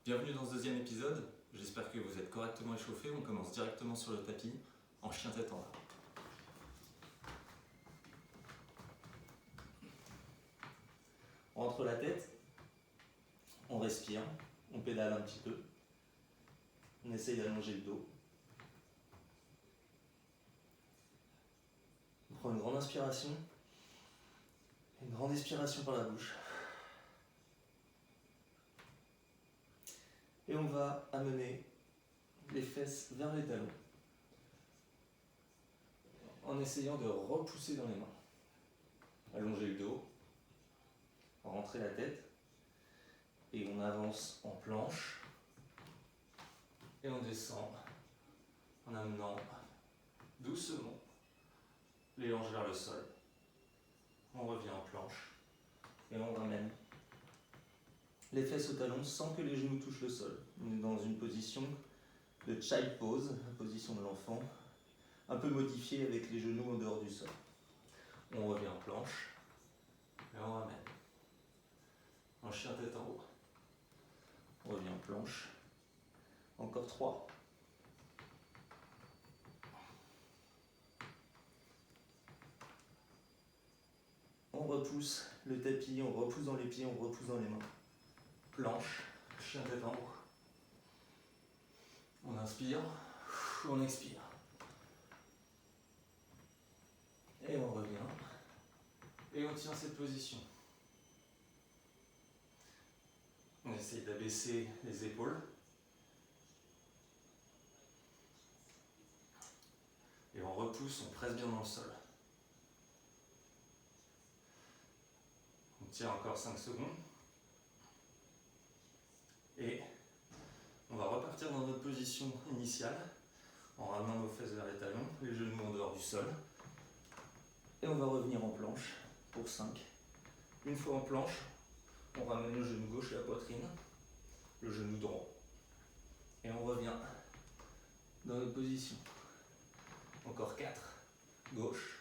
Bienvenue dans ce deuxième épisode, j'espère que vous êtes correctement échauffés. On commence directement sur le tapis en chien tête en bas. On rentre la tête, on respire, on pédale un petit peu, on essaye d'allonger le dos. On prend une grande inspiration, une grande expiration par la bouche. Et on va amener les fesses vers les talons en essayant de repousser dans les mains. Allonger le dos, rentrer la tête et on avance en planche et on descend en amenant doucement les hanches vers le sol. On revient en planche et on ramène les fesses au talon sans que les genoux touchent le sol. On est dans une position de child pose, la position de l'enfant, un peu modifiée avec les genoux en dehors du sol. On revient en planche et on ramène en chien tête en haut. On revient en planche. Encore 3. On repousse le tapis, on repousse dans les pieds, on repousse dans les mains. Planche, chien tête en haut. On inspire, on expire. Et on revient. Et on tient cette position. On essaye d'abaisser les épaules. Et on repousse, on presse bien dans le sol. On tient encore 5 secondes. Et on va repartir dans notre position initiale en ramenant nos fesses vers les talons, les genoux en dehors du sol. Et on va revenir en planche pour 5. Une fois en planche, on ramène le genou gauche et la poitrine, le genou droit. Et on revient dans notre position. Encore 4. Gauche,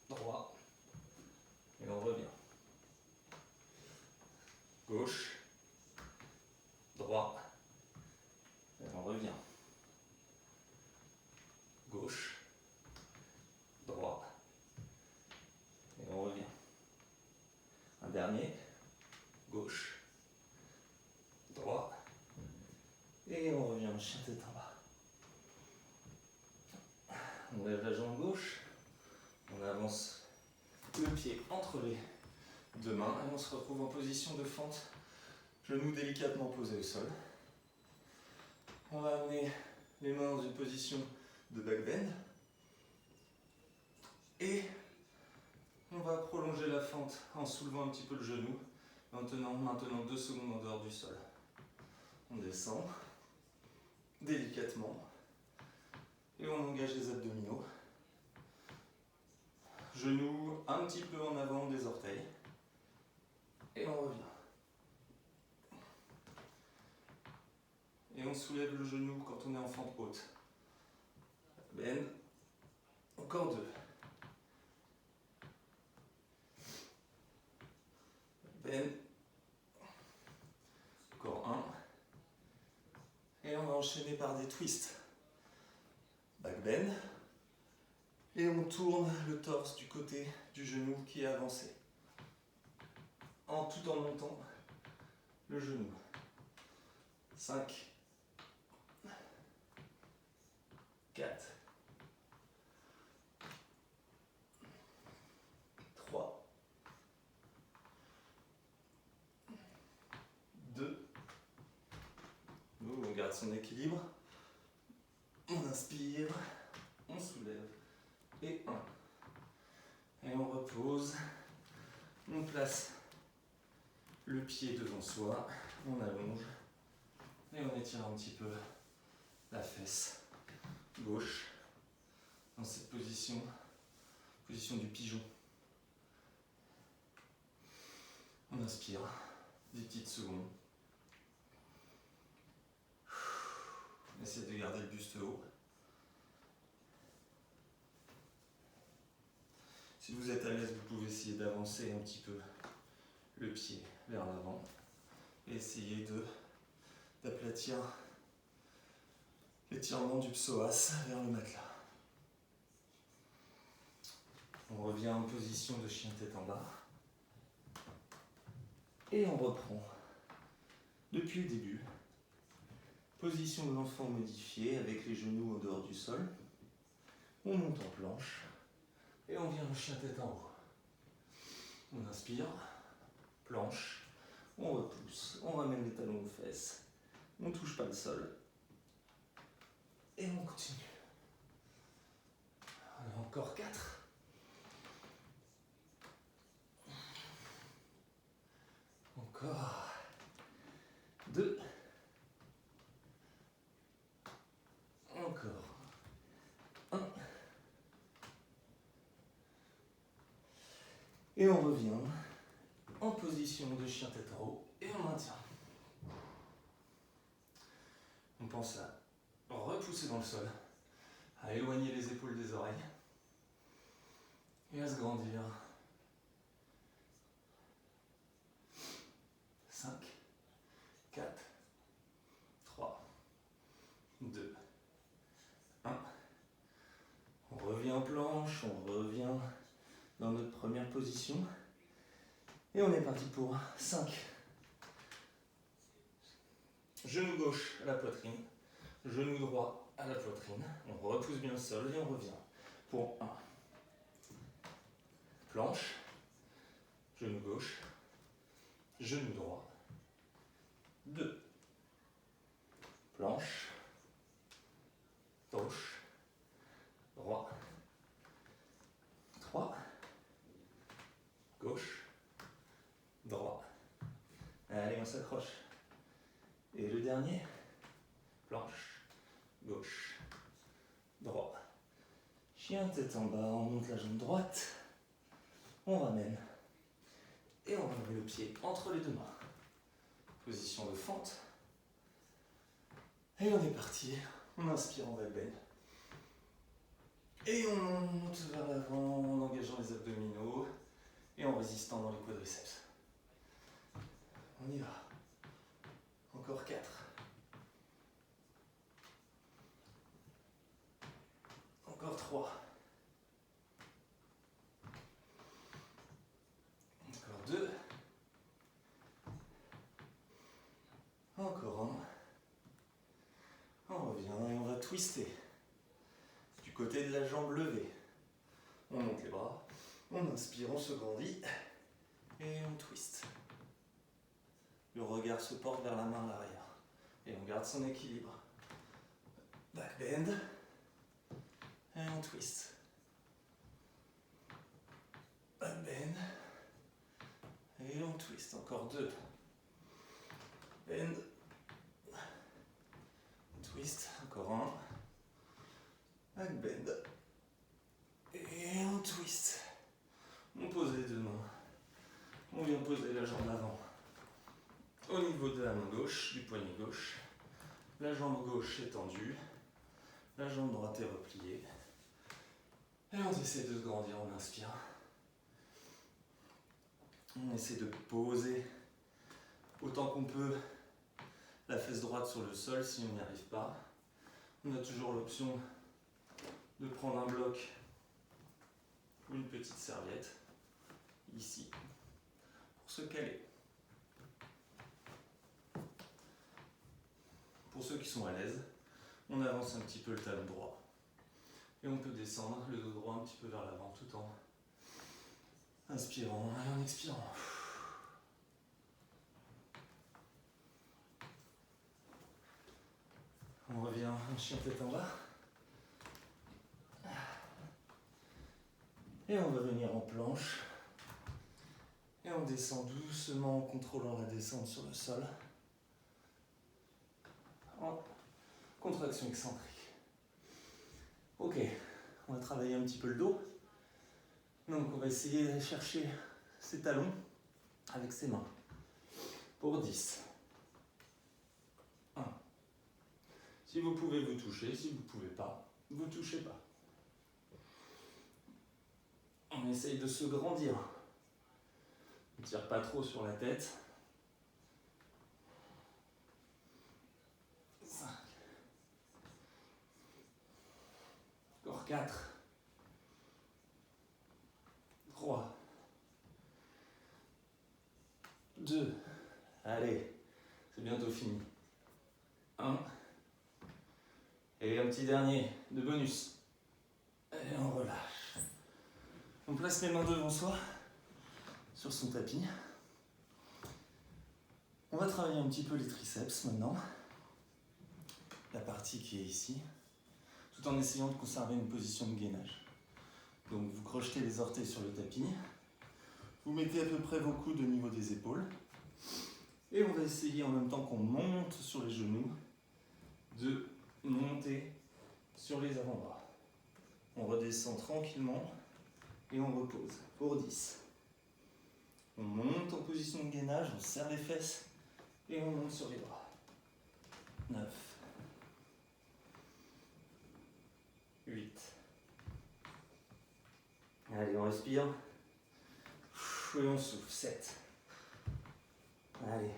droit. Et on revient. Gauche, droit. Et on revient. Gauche, droit. Et on revient. Un dernier. Gauche, droit. Et on revient en chien tête en bas. On lève la jambe gauche. On avance le pied entre les deux mains et on se retrouve en position de fente. Genoux délicatement posés au sol. On va amener les mains dans une position de back bend. Et on va prolonger la fente en soulevant un petit peu le genou, en tenant maintenant 2 secondes en dehors du sol. On descend délicatement et on engage les abdominaux. Genoux un petit peu en avant des orteils. Et on revient. Et on soulève le genou quand on est en fente haute. Bend. Encore 2. Bend. Encore 1. Et on va enchaîner par des twists. Back bend. Et on tourne le torse du côté du genou qui est avancé. Tout en montant le genou. 5. 4. 3. 2. On garde son équilibre. On inspire. On soulève. Et 1. Et on repose. On place le pied devant soi. On allonge. Et on étire un petit peu la fesse gauche dans cette position du pigeon. On inspire 10 petites secondes. On essaie de garder le buste haut. Si vous êtes à l'aise, vous pouvez essayer d'avancer un petit peu le pied vers l'avant et essayer de d'aplatir l'étirement du psoas vers le matelas. On revient en position de chien tête en bas. Et on reprend depuis le début. Position de l'enfant modifiée avec les genoux en dehors du sol. On monte en planche et on vient en chien tête en haut. On inspire, planche, on repousse, on ramène les talons aux fesses, on ne touche pas le sol et on continue. Encore 4. Encore 2. Encore 1. Et on revient en position de chien tête en haut et on maintient. On pense à repousser dans le sol, à éloigner les épaules des oreilles et à se grandir. 5, 4, 3, 2, 1. On revient en planche, on revient dans notre première position. Et on est parti pour 5. Genou gauche à la poitrine, genou droit à la poitrine. On repousse bien le sol et on revient pour 1. Planche, genou gauche, genou droit. 2. Planche, gauche, droit. 3. Gauche, droit. Allez, on s'accroche. Et le dernier, planche, gauche, droit. Chien tête en bas, on monte la jambe droite. On ramène. Et on met le pied entre les deux mains. Position de fente. Et on est parti. On inspire en back bend. Et on monte vers l'avant en engageant les abdominaux et en résistant dans les quadriceps. On y va. Encore 4. Encore 3. Encore 2. Encore 1. On revient et on va twister. Du côté de la jambe levée. On monte les bras. On inspire, on se grandit. Et on twist. Le regard se porte vers la main à l'arrière. Et on garde son équilibre. Back bend. Et on twist. Back bend. Et on twist. Encore 2. Bend. Twist. Encore 1. Back bend. Et on twist. On pose les deux mains. On vient poser la jambe avant. Au niveau de la main gauche, du poignet gauche. La jambe gauche est tendue. La jambe droite est repliée. Et on essaie de se grandir, on inspire. On essaie de poser autant qu'on peut la fesse droite sur le sol si on n'y arrive pas. On a toujours l'option de prendre un bloc ou une petite serviette ici pour se caler. Pour ceux qui sont à l'aise, on avance un petit peu le talon droit et on peut descendre le dos droit un petit peu vers l'avant tout en inspirant et en expirant. On revient en chien tête en bas. Et on va venir en planche. Et on descend doucement en contrôlant la descente sur le sol. En contraction excentrique. Ok, on va travailler un petit peu le dos. Donc on va essayer d'aller chercher ses talons avec ses mains. Pour 10. 1. Si vous pouvez vous toucher, si vous ne pouvez pas, vous ne touchez pas. On essaye de se grandir. On ne tire pas trop sur la tête. 4, 3, 2, allez, c'est bientôt fini. 1, et un petit dernier de bonus. Et on relâche. On place les mains devant soi, sur son tapis. On va travailler un petit peu les triceps maintenant. La partie qui est ici, tout en essayant de conserver une position de gainage. Donc vous crochetez les orteils sur le tapis, vous mettez à peu près vos coudes au niveau des épaules, et on va essayer en même temps qu'on monte sur les genoux, de monter sur les avant-bras. On redescend tranquillement et on repose pour 10. On monte en position de gainage, on serre les fesses et on monte sur les bras. 9, 8. Allez, on respire. Et on souffle. 7. Allez.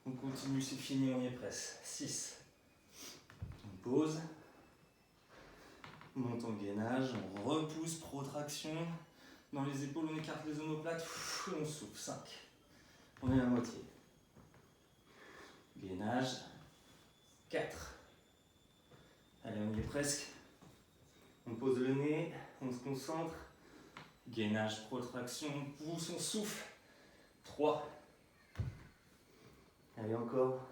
On continue, c'est fini, on y est presque. 6. On pose. On monte en gainage, on repousse, protraction. Dans les épaules, on écarte les omoplates. Et on souffle. 5. On est à la moitié. Gainage. 4. Allez, on y est presque. On pose le nez, on se concentre. Gainage, protraction, on pousse, on souffle. 3. Allez, encore.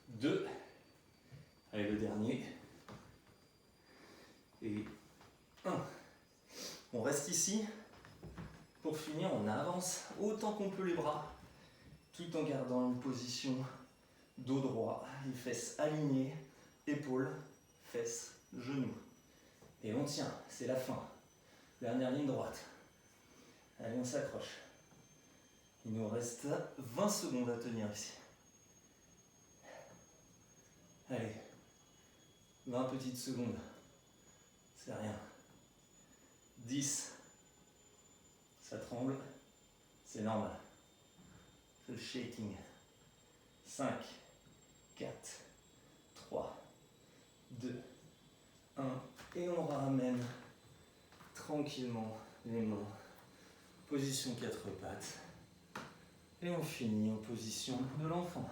2. Allez, le dernier. Et 1. On reste ici. Pour finir, on avance autant qu'on peut les bras, tout en gardant une position dos droit, les fesses alignées, épaules, fesses, genoux. Et on tient, c'est la fin. Dernière ligne droite. Allez, on s'accroche. Il nous reste 20 secondes à tenir ici. Allez, 20 petites secondes. C'est rien. 10. Ça tremble. C'est normal. C'est le shaking. 5, 4, 3, 2, 1. Et on ramène tranquillement les mains. Position 4 pattes. Et on finit en position de l'enfant.